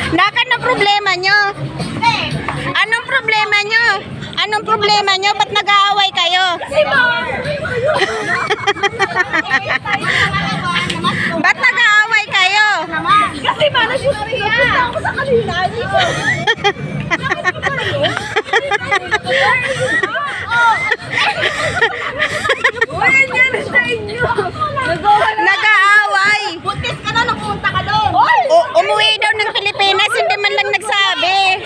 Nakan na problema nyo? Anong problema nyo? Anong problema nyo? Ba't nag-aaway kayo? Ba't nag-aaway kayo? Kasi ba, nagsusunod ako sa kanila. Nag-aaway. Buntis ka na, nagpunta ka doon. Umuwi daw ng Pilipinas, hindi man lang nagsabi.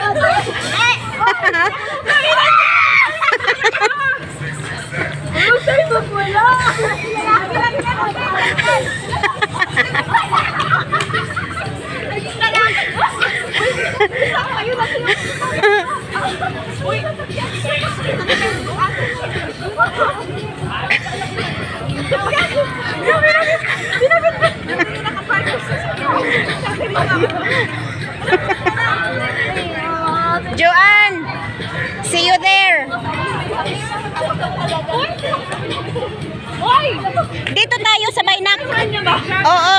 Joanne, see you there. Dito tayo sa Baynak. Oo.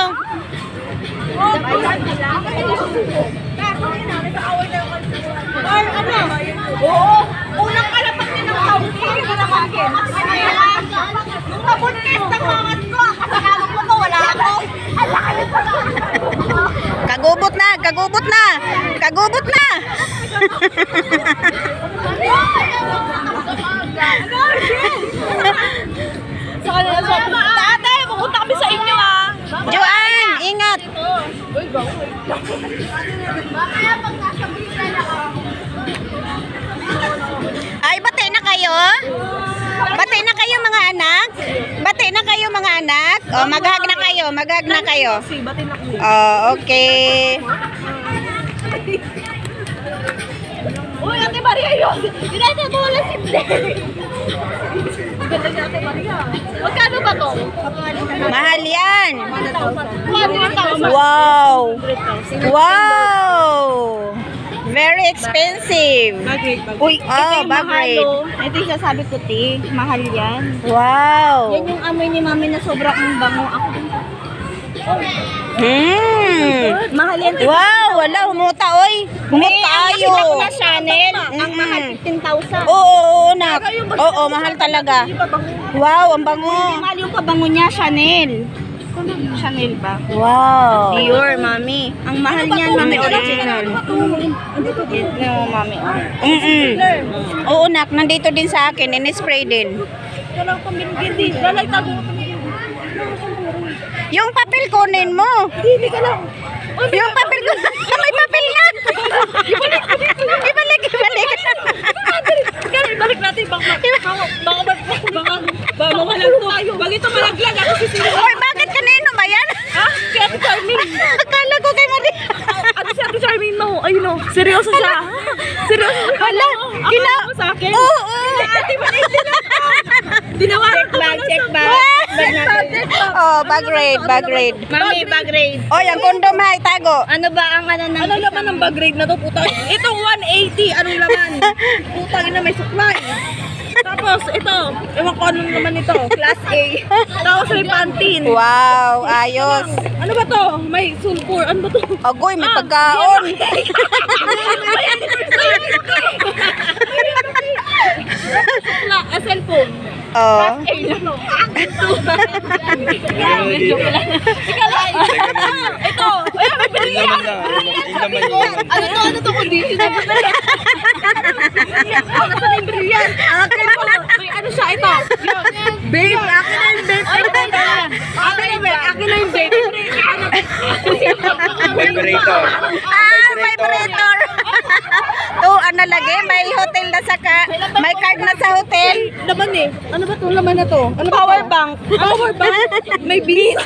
Oo, unang kalapat din ng tawag ko. Nung nabuntis ng mangat ko, kasalamat ko to, wala ako. Kagubot na, kagubot na. Kagubot na. Tatay, pupunta kami sa inyo ah. Joanne, ingat. Ay, bati na kayo? Bati na kayo mga anak? Bati na kayo mga anak? O, maghag na kayo, maghag na kayo. Oh, okay. Uy, Ate Maria yun! Ginagawa mo wala simple! Ganda niya Ate Maria. Magkano ba to? Mahal yan. 100,000. Wow. Wow. Very expensive. Uy, bag raid. Ito yung sasabi ko, Ti. Mahal yan. Wow. Yan yung amoy ni Mami na sobrang bango. Ako din. Mahal yan. Wow, wala, humuta, oy. Humuta tayo. Nakita ko na Chanel. Ang mahal 15,000. Oo, nak. Oo, mahal talaga. Wow, ang bango. Mahal yung pabango niya, Chanel. Chanel ba? Wow. Dior, Mami. Ang mahal niyan, Mami, original. No, Mami. Oo, nak, nandito din sa akin, in-spray din. Walang pambinigyan din. Lalay tago. Yung papel kunin mo. Hindi ka lang. Yung papel ko. May papel na. Ibalik, ibalik. Balik natin. Baka mawalan tayo. Bag ito malaglag. Ako sisira. Oy, bakit kanino ba yan? Ha? Si Ate Charmaine. Akala ko kay Maria. Ano si Ate Charmaine mo? Ayun o. Seryoso siya. Seryoso siya. Hala, Akala mo sa akin? Oo. Ate Charmaine. Dinawaran ko na check bag. Oh, bag raid, bag raid. Mami, bag raid. Oh, yung kondom ha, itago. Ano ba ang ano ng... Ano laman ng bag raid na to, puta? Itong 180, anong laman? Putang ina, may supply. Tapos, ito, ewan ko anong laman ito. Class A. Tapos may Pantene. Wow, ayos. Ano ba to? May sulfur. Ano ba to? Agoy, may pagkaon. Cellphone. Oh. Ito. May brilliant. Ano to? Conditioner. Nasa na yung brilliant. May ano siya, ito. Babe, akin na yung babe. Akin na yung babe. Vibrator. Vibrator. Oh, ano lagi? May hotel na sa may card na sa hotel. Laman eh. Ano ba to? Laman na to? Ano power bank. Power bank. May visa.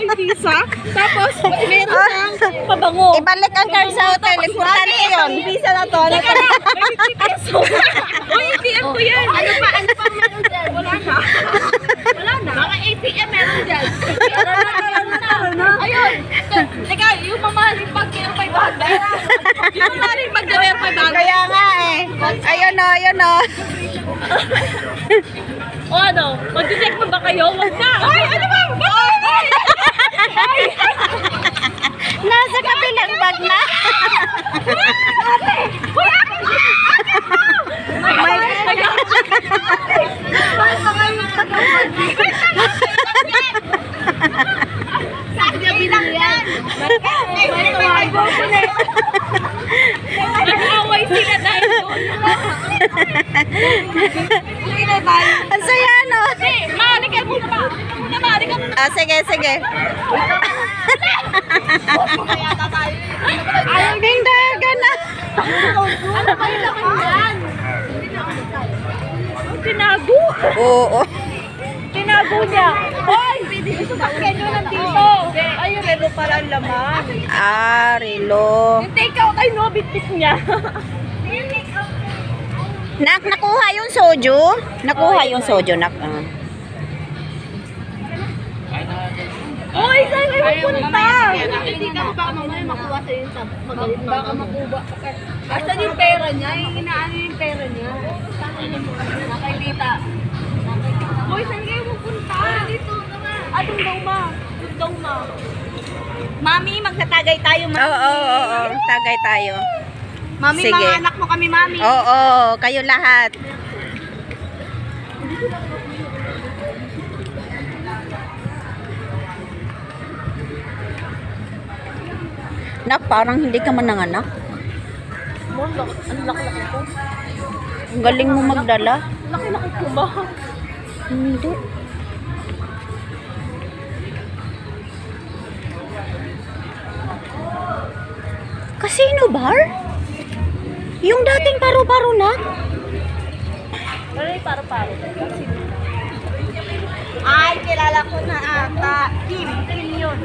May visa. Tapos, meron siyang pabango. Ibalik ang card sa hotel. Importante yun. May visa na to. May 50 pesos. Uy, ATM ko yan. Ano pa meron dyan? Wala na. Wala na. Mga ATM meron dyan. Ayun. Teka, yung mamahaling bag kaya 500. Yung mamahaling bag na 500. Kaya nga eh. Ayun o, ayun o. O ano? Mag-check mo ba kayo? Wag na. Ay, ano ba? Bakit? Ah, sige, sige. Ayaw ding dagan na. Ano kayo naman yan? Tinago. Oo. Tinago niya. Hoy! Sasakyan nyo nandito. Ay, relo pala ang laman. Ah, relo. Yung take out ay no, bit-bit niya. Nak, nakuha yung soju? Nakuha yung soju, nak. Hoy, saan kayo magpunta? Hindi ka baka mamaya makuha sa yung magalit na. Baka makuha. Asan yung pera niya? Yung inaano yung pera niya? Kay Tita. Hoy, saan kayo magpunta? Dito nga. Doon daw ma. Doon daw ma. Mami, magtatagay tayo, mami. Oo. Tagay tayo. Mami, Sige. mga anak mo kami, mami. Oo, kayo lahat. Nak, parang hindi ka man nanganak. Ang laki-laki ko. Ang galing mo magdala. Laki-laki ko ba? Hindi. Casino bar? Yung dating paro-paro na? Ano yung paro-paro? Ay, kilala ko na ata. Kim yun.